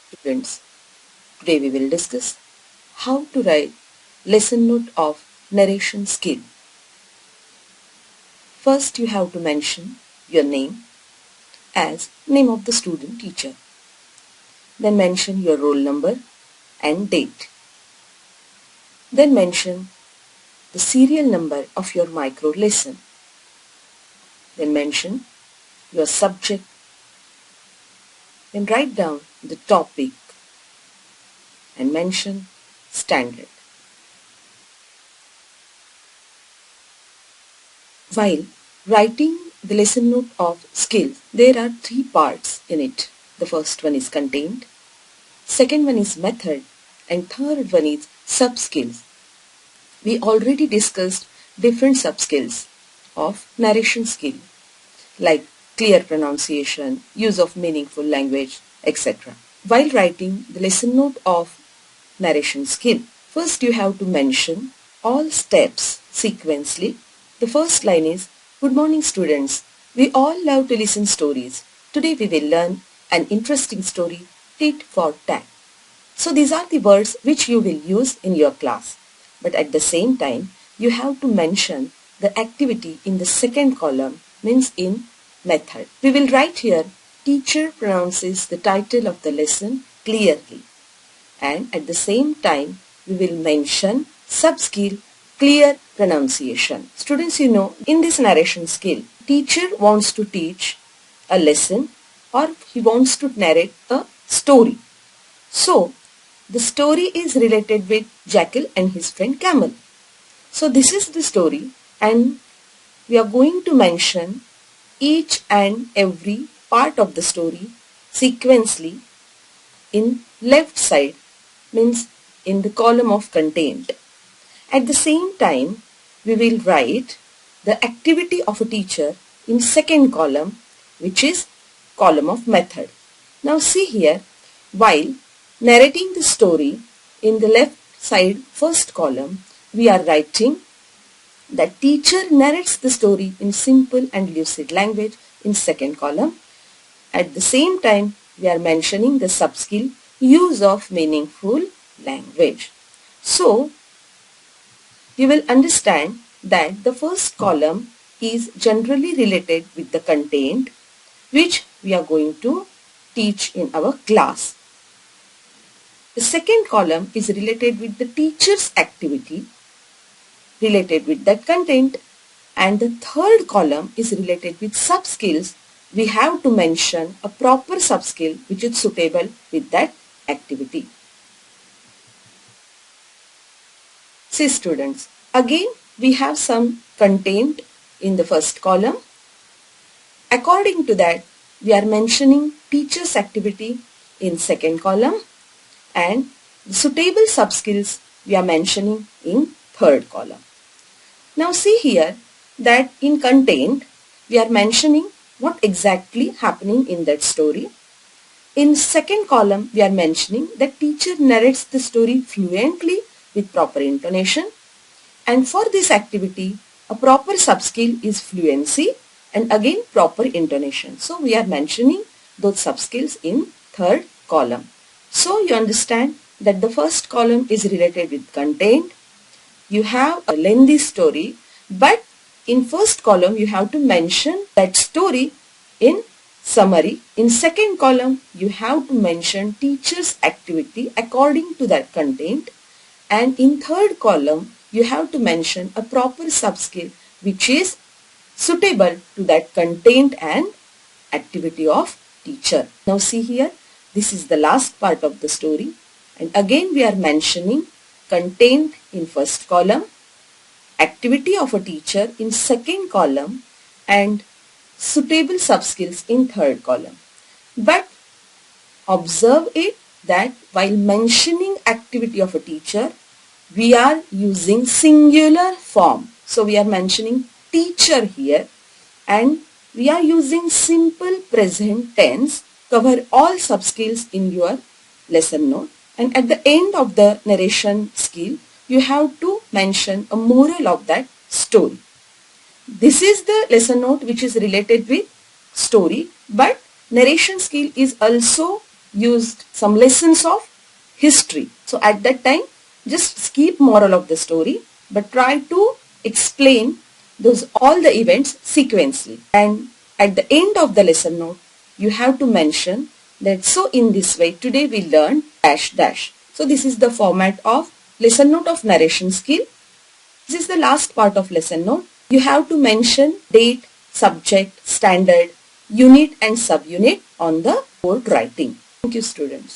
Students, today we will discuss how to write lesson note of narration skill. First you have to mention your name as name of the student teacher. Then mention your roll number and date. Then mention the serial number of your micro lesson. Then mention your subject. Then write down the topic and mention standard. While writing the lesson note of skills, there are three parts in it. The first one is content, second one is method, and third one is sub-skills. We already discussed different sub-skills of narration skill, like clear pronunciation, use of meaningful language, etc. While writing the lesson note of narration skill, first you have to mention all steps sequentially. The first line is, "Good morning students, we all love to listen stories. Today we will learn an interesting story, tit for tat." So these are the words which you will use in your class. But at the same time, you have to mention the activity in the second column, means in method. We will write here, teacher pronounces the title of the lesson clearly. And at the same time, we will mention sub-skill, clear pronunciation. Students, you know, in this narration skill, teacher wants to teach a lesson or he wants to narrate a story. So, the story is related with Jackal and his friend Camel. So, this is the story and we are going to mention each and every part of the story sequentially in left side, means in the column of content. At the same time, we will write the activity of a teacher in second column, which is column of method. Now see here, while narrating the story in the left side first column, we are writing that teacher narrates the story in simple and lucid language in second column. At the same time, we are mentioning the sub-skill, use of meaningful language. So, you will understand that the first column is generally related with the content which we are going to teach in our class. The second column is related with the teacher's activity related with that content, and the third column is related with sub-skills. We have to mention a proper sub-skill which is suitable with that activity. See students, again we have some content in the first column. According to that, we are mentioning teacher's activity in second column and the suitable sub-skills we are mentioning in third column. Now see here that in content we are mentioning what exactly happening in that story. In second column we are mentioning that teacher narrates the story fluently with proper intonation, and for this activity a proper sub-skill is fluency and again proper intonation. So we are mentioning those sub-skills in third column. So you understand that the first column is related with content. You have a lengthy story, but in first column you have to mention that story in summary. In second column you have to mention teacher's activity according to that content, and in third column you have to mention a proper sub-skill which is suitable to that content and activity of teacher. Now see here, this is the last part of the story, and again we are mentioning content in first column, activity of a teacher in second column, and suitable sub-skills in third column. But observe it that while mentioning activity of a teacher, we are using singular form. So we are mentioning teacher here and we are using simple present tense. Cover all sub-skills in your lesson note, and at the end of the narration skill you have to mention a moral of that story. This is the lesson note which is related with story, but narration skill is also used some lessons of history. So at that time, just skip moral of the story, but try to explain those all the events sequentially. And at the end of the lesson note, you have to mention that so in this way today we learned dash dash. So this is the format of lesson note of narration skill. This is the last part of lesson note. You have to mention date, subject, standard, unit and subunit on the board writing. Thank you, students.